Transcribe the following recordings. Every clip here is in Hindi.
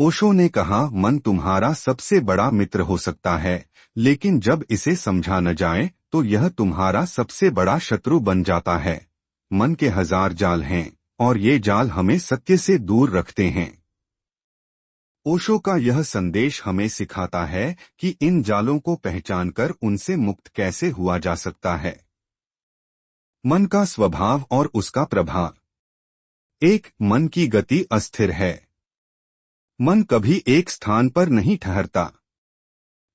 ओशो ने कहा, मन तुम्हारा सबसे बड़ा मित्र हो सकता है, लेकिन जब इसे समझा न जाए तो यह तुम्हारा सबसे बड़ा शत्रु बन जाता है। मन के 1000 जाल हैं और ये जाल हमें सत्य से दूर रखते हैं। ओशो का यह संदेश हमें सिखाता है कि इन जालों को पहचानकर उनसे मुक्त कैसे हुआ जा सकता है। मन का स्वभाव और उसका प्रभाव। 1. मन की गति अस्थिर है। मन कभी एक स्थान पर नहीं ठहरता।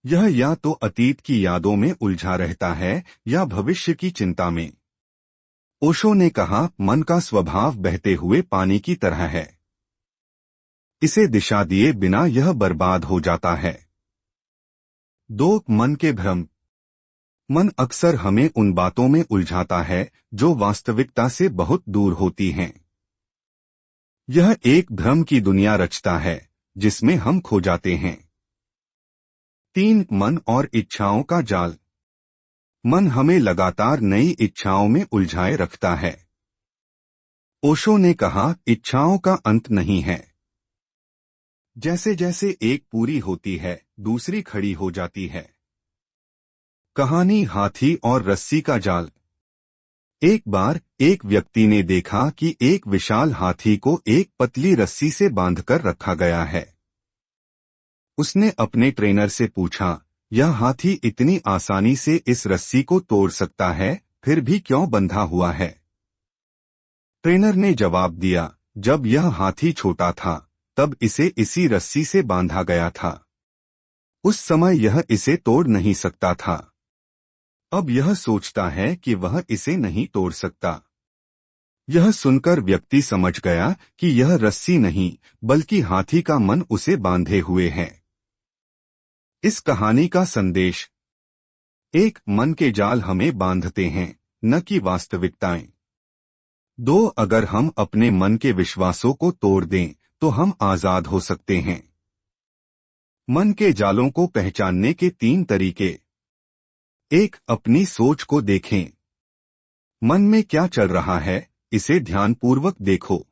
यह या तो अतीत की यादों में उलझा रहता है या भविष्य की चिंता में। ओशो ने कहा, मन का स्वभाव बहते हुए पानी की तरह है। इसे दिशा दिए बिना यह बर्बाद हो जाता है। 2. मन के भ्रम। मन अक्सर हमें उन बातों में उलझाता है जो वास्तविकता से बहुत दूर होती हैं। यह एक भ्रम की दुनिया रचता है जिसमें हम खो जाते हैं। 3. मन और इच्छाओं का जाल। मन हमें लगातार नई इच्छाओं में उलझाए रखता है। ओशो ने कहा, इच्छाओं का अंत नहीं है। जैसे जैसे एक पूरी होती है दूसरी खड़ी हो जाती है। कहानी हाथी और रस्सी का जाल। एक बार एक व्यक्ति ने देखा कि एक विशाल हाथी को एक पतली रस्सी से बांधकर रखा गया है। उसने अपने ट्रेनर से पूछा, यह हाथी इतनी आसानी से इस रस्सी को तोड़ सकता है, फिर भी क्यों बंधा हुआ है? ट्रेनर ने जवाब दिया, जब यह हाथी छोटा था तब इसे इसी रस्सी से बांधा गया था। उस समय यह इसे तोड़ नहीं सकता था। अब यह सोचता है कि वह इसे नहीं तोड़ सकता। यह सुनकर व्यक्ति समझ गया कि यह रस्सी नहीं बल्कि हाथी का मन उसे बांधे हुए है। इस कहानी का संदेश। 1. मन के जाल हमें बांधते हैं, न कि वास्तविकताएं। 2. अगर हम अपने मन के विश्वासों को तोड़ दें तो हम आजाद हो सकते हैं। मन के जालों को पहचानने के 3 तरीके। 1. अपनी सोच को देखें। मन में क्या चल रहा है, इसे ध्यानपूर्वक देखो।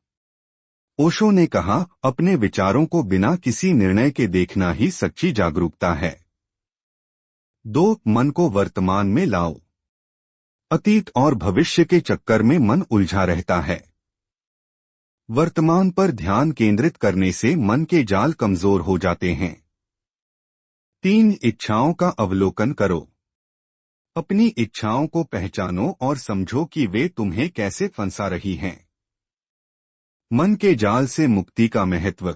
ओशो ने कहा, अपने विचारों को बिना किसी निर्णय के देखना ही सच्ची जागरूकता है। 2. मन को वर्तमान में लाओ। अतीत और भविष्य के चक्कर में मन उलझा रहता है। वर्तमान पर ध्यान केंद्रित करने से मन के जाल कमजोर हो जाते हैं। 3. इच्छाओं का अवलोकन करो। अपनी इच्छाओं को पहचानो और समझो कि वे तुम्हें कैसे फंसा रही हैं। मन के जाल से मुक्ति का महत्व।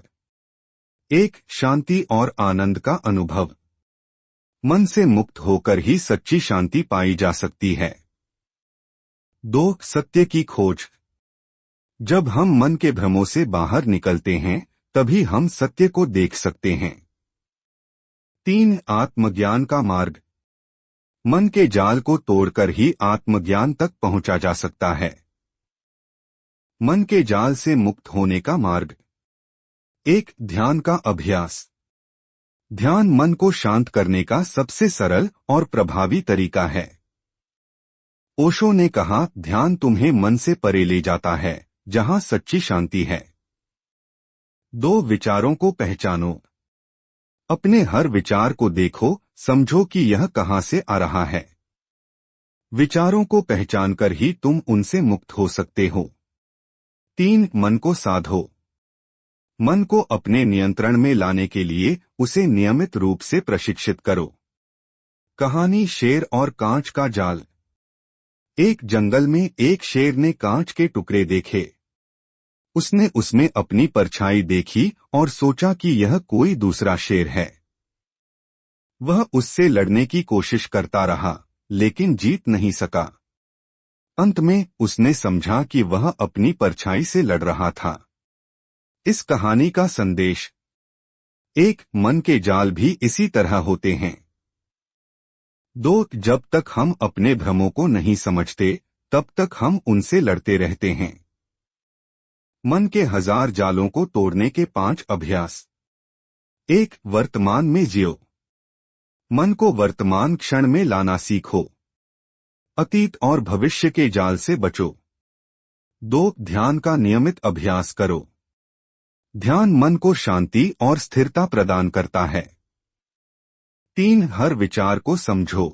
1. शांति और आनंद का अनुभव। मन से मुक्त होकर ही सच्ची शांति पाई जा सकती है। 2. सत्य की खोज। जब हम मन के भ्रमों से बाहर निकलते हैं तभी हम सत्य को देख सकते हैं। 3. आत्मज्ञान का मार्ग। मन के जाल को तोड़कर ही आत्मज्ञान तक पहुंचा जा सकता है। मन के जाल से मुक्त होने का मार्ग। 1. ध्यान का अभ्यास। ध्यान मन को शांत करने का सबसे सरल और प्रभावी तरीका है। ओशो ने कहा, ध्यान तुम्हें मन से परे ले जाता है जहां सच्ची शांति है। 2. विचारों को पहचानो। अपने हर विचार को देखो, समझो कि यह कहां से आ रहा है। विचारों को पहचानकर ही तुम उनसे मुक्त हो सकते हो। 3. मन को साधो। मन को अपने नियंत्रण में लाने के लिए उसे नियमित रूप से प्रशिक्षित करो। कहानी शेर और कांच का जाल। एक जंगल में एक शेर ने कांच के टुकड़े देखे। उसने उसमें अपनी परछाई देखी और सोचा कि यह कोई दूसरा शेर है। वह उससे लड़ने की कोशिश करता रहा, लेकिन जीत नहीं सका। अंत में उसने समझा कि वह अपनी परछाई से लड़ रहा था। इस कहानी का संदेश। 1. मन के जाल भी इसी तरह होते हैं। 2. जब तक हम अपने भ्रमों को नहीं समझते तब तक हम उनसे लड़ते रहते हैं। मन के 1000 जालों को तोड़ने के 5 अभ्यास। 1. वर्तमान में जियो। मन को वर्तमान क्षण में लाना सीखो। अतीत और भविष्य के जाल से बचो। 2. ध्यान का नियमित अभ्यास करो। ध्यान मन को शांति और स्थिरता प्रदान करता है। 3. हर विचार को समझो।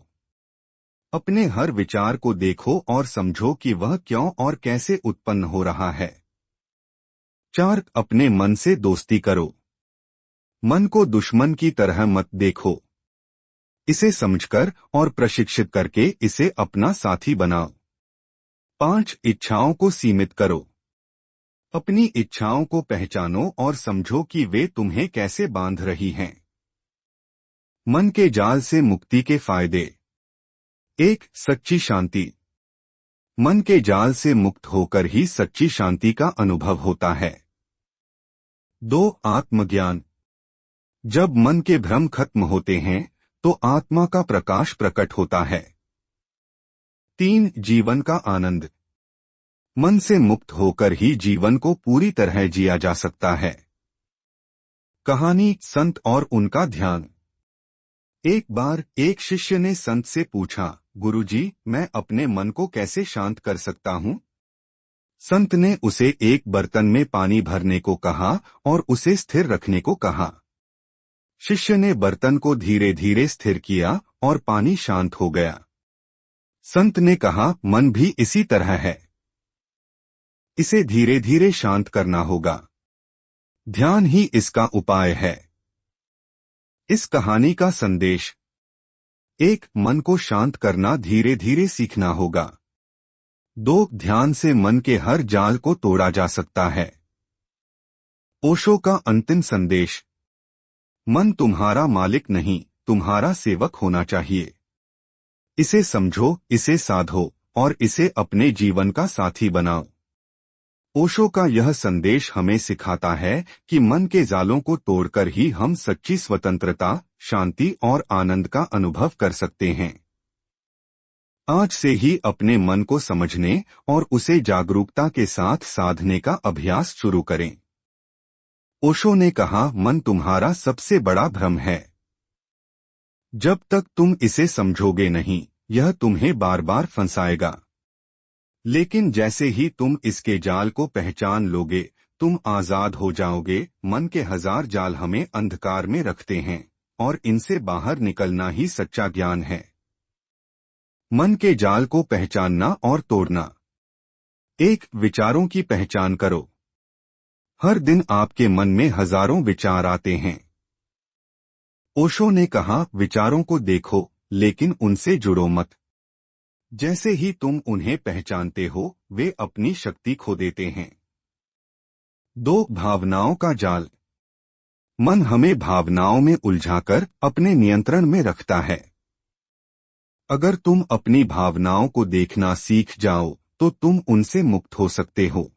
अपने हर विचार को देखो और समझो कि वह क्यों और कैसे उत्पन्न हो रहा है। 4. अपने मन से दोस्ती करो। मन को दुश्मन की तरह मत देखो। इसे समझकर और प्रशिक्षित करके इसे अपना साथी बनाओ। 5. इच्छाओं को सीमित करो। अपनी इच्छाओं को पहचानो और समझो कि वे तुम्हें कैसे बांध रही हैं। मन के जाल से मुक्ति के फायदे। 1. सच्ची शांति। मन के जाल से मुक्त होकर ही सच्ची शांति का अनुभव होता है। 2. आत्मज्ञान। जब मन के भ्रम खत्म होते हैं तो आत्मा का प्रकाश प्रकट होता है। 3. जीवन का आनंद। मन से मुक्त होकर ही जीवन को पूरी तरह जिया जा सकता है। कहानी, संत और उनका ध्यान। एक बार एक शिष्य ने संत से पूछा, गुरुजी, मैं अपने मन को कैसे शांत कर सकता हूँ? संत ने उसे एक बर्तन में पानी भरने को कहा और उसे स्थिर रखने को कहा। शिष्य ने बर्तन को धीरे धीरे स्थिर किया और पानी शांत हो गया। संत ने कहा, मन भी इसी तरह है, इसे धीरे धीरे शांत करना होगा। ध्यान ही इसका उपाय है। इस कहानी का संदेश। 1. मन को शांत करना धीरे धीरे सीखना होगा। 2. ध्यान से मन के हर जाल को तोड़ा जा सकता है। ओशो का अंतिम संदेश। मन तुम्हारा मालिक नहीं, तुम्हारा सेवक होना चाहिए। इसे समझो, इसे साधो और इसे अपने जीवन का साथी बनाओ। ओशो का यह संदेश हमें सिखाता है कि मन के जालों को तोड़कर ही हम सच्ची स्वतंत्रता, शांति और आनंद का अनुभव कर सकते हैं। आज से ही अपने मन को समझने और उसे जागरूकता के साथ साधने का अभ्यास शुरू करें। ओशो ने कहा, मन तुम्हारा सबसे बड़ा भ्रम है। जब तक तुम इसे समझोगे नहीं, यह तुम्हें बार बार फंसाएगा। लेकिन जैसे ही तुम इसके जाल को पहचान लोगे, तुम आजाद हो जाओगे। मन के हजार जाल हमें अंधकार में रखते हैं और इनसे बाहर निकलना ही सच्चा ज्ञान है। मन के जाल को पहचानना और तोड़ना। 1. विचारों की पहचान करो। हर दिन आपके मन में हजारों विचार आते हैं। ओशो ने कहा, विचारों को देखो लेकिन उनसे जुड़ो मत। जैसे ही तुम उन्हें पहचानते हो, वे अपनी शक्ति खो देते हैं। 2. भावनाओं का जाल। मन हमें भावनाओं में उलझाकर अपने नियंत्रण में रखता है। अगर तुम अपनी भावनाओं को देखना सीख जाओ तो तुम उनसे मुक्त हो सकते हो।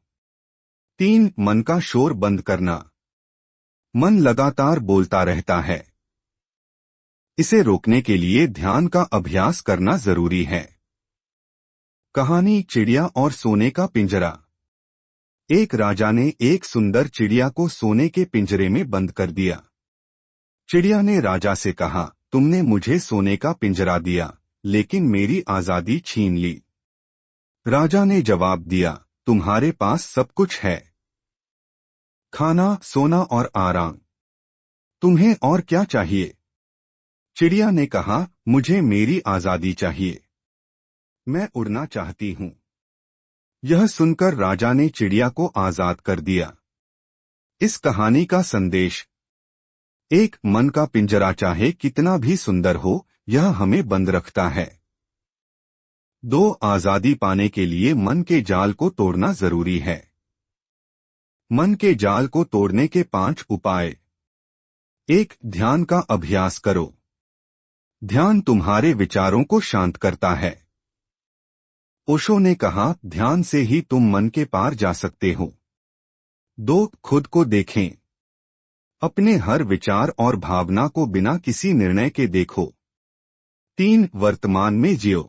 3. मन का शोर बंद करना। मन लगातार बोलता रहता है। इसे रोकने के लिए ध्यान का अभ्यास करना जरूरी है। कहानी, चिड़िया और सोने का पिंजरा। एक राजा ने एक सुंदर चिड़िया को सोने के पिंजरे में बंद कर दिया। चिड़िया ने राजा से कहा, तुमने मुझे सोने का पिंजरा दिया, लेकिन मेरी आजादी छीन ली। राजा ने जवाब दिया, तुम्हारे पास सब कुछ है, खाना, सोना और आराम। तुम्हें और क्या चाहिए? चिड़िया ने कहा, मुझे मेरी आजादी चाहिए, मैं उड़ना चाहती हूँ। यह सुनकर राजा ने चिड़िया को आजाद कर दिया। इस कहानी का संदेश। 1. मन का पिंजरा चाहे कितना भी सुंदर हो, यह हमें बंद रखता है। 2. आजादी पाने के लिए मन के जाल को तोड़ना जरूरी है। मन के जाल को तोड़ने के 5 उपाय। 1. ध्यान का अभ्यास करो। ध्यान तुम्हारे विचारों को शांत करता है। ओशो ने कहा, ध्यान से ही तुम मन के पार जा सकते हो। 2. खुद को देखें। अपने हर विचार और भावना को बिना किसी निर्णय के देखो। 3. वर्तमान में जियो।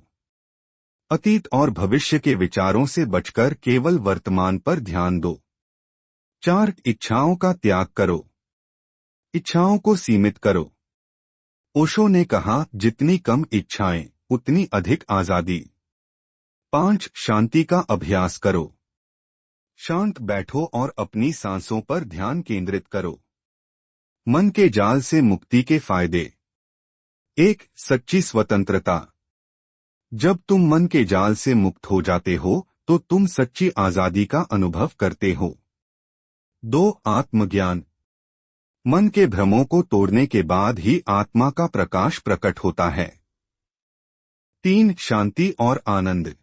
अतीत और भविष्य के विचारों से बचकर केवल वर्तमान पर ध्यान दो। 4. इच्छाओं का त्याग करो। इच्छाओं को सीमित करो। ओशो ने कहा, जितनी कम इच्छाएं, उतनी अधिक आजादी। 5. शांति का अभ्यास करो। शांत बैठो और अपनी सांसों पर ध्यान केंद्रित करो। मन के जाल से मुक्ति के फायदे। 1. सच्ची स्वतंत्रता। जब तुम मन के जाल से मुक्त हो जाते हो तो तुम सच्ची आजादी का अनुभव करते हो। 2. आत्मज्ञान। मन के भ्रमों को तोड़ने के बाद ही आत्मा का प्रकाश प्रकट होता है। 3. शांति और आनंद।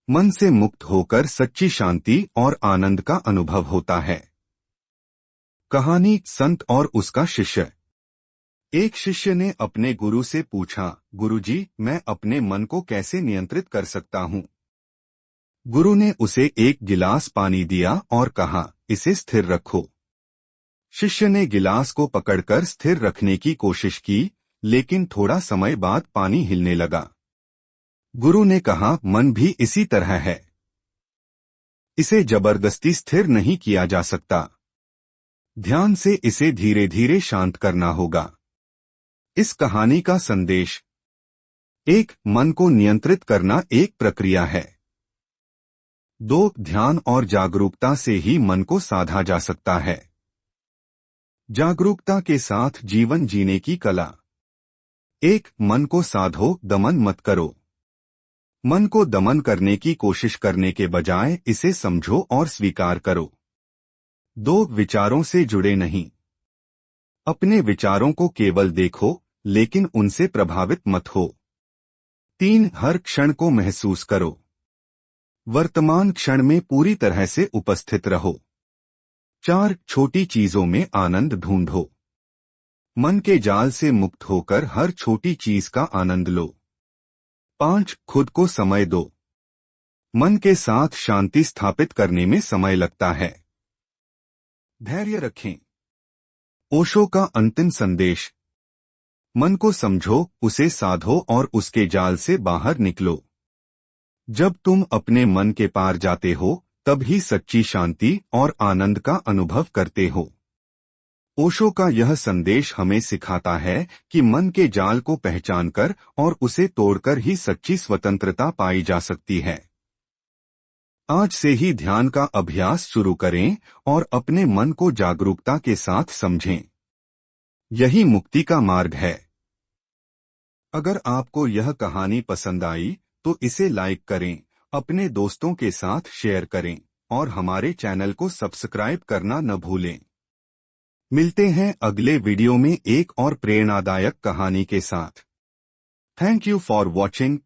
मन से मुक्त होकर सच्ची शांति और आनंद का अनुभव होता है। कहानी, संत और उसका शिष्य। एक शिष्य ने अपने गुरु से पूछा, गुरुजी, मैं अपने मन को कैसे नियंत्रित कर सकता हूँ? गुरु ने उसे एक गिलास पानी दिया और कहा, इसे स्थिर रखो। शिष्य ने गिलास को पकड़कर स्थिर रखने की कोशिश की, लेकिन थोड़ा समय बाद पानी हिलने लगा। गुरु ने कहा, मन भी इसी तरह है। इसे जबरदस्ती स्थिर नहीं किया जा सकता। ध्यान से इसे धीरे धीरे शांत करना होगा। इस कहानी का संदेश। 1. मन को नियंत्रित करना एक प्रक्रिया है। 2. ध्यान और जागरूकता से ही मन को साधा जा सकता है। जागरूकता के साथ जीवन जीने की कला। 1. मन को साधो, दमन मत करो। मन को दमन करने की कोशिश करने के बजाय इसे समझो और स्वीकार करो। 2. विचारों से जुड़े नहीं। अपने विचारों को केवल देखो, लेकिन उनसे प्रभावित मत हो। 3. हर क्षण को महसूस करो। वर्तमान क्षण में पूरी तरह से उपस्थित रहो। 4. छोटी चीजों में आनंद ढूंढो। मन के जाल से मुक्त होकर हर छोटी चीज का आनंद लो। 5. खुद को समय दो। मन के साथ शांति स्थापित करने में समय लगता है। धैर्य रखें। ओशो का अंतिम संदेश। मन को समझो, उसे साधो और उसके जाल से बाहर निकलो। जब तुम अपने मन के पार जाते हो, तब ही सच्ची शांति और आनंद का अनुभव करते हो। ओशो का यह संदेश हमें सिखाता है कि मन के जाल को पहचानकर और उसे तोड़कर ही सच्ची स्वतंत्रता पाई जा सकती है। आज से ही ध्यान का अभ्यास शुरू करें और अपने मन को जागरूकता के साथ समझें। यही मुक्ति का मार्ग है। अगर आपको यह कहानी पसंद आई तो इसे लाइक करें, अपने दोस्तों के साथ शेयर करें और हमारे चैनल को सब्सक्राइब करना न भूलें। मिलते हैं अगले वीडियो में एक और प्रेरणादायक कहानी के साथ। Thank you for watching.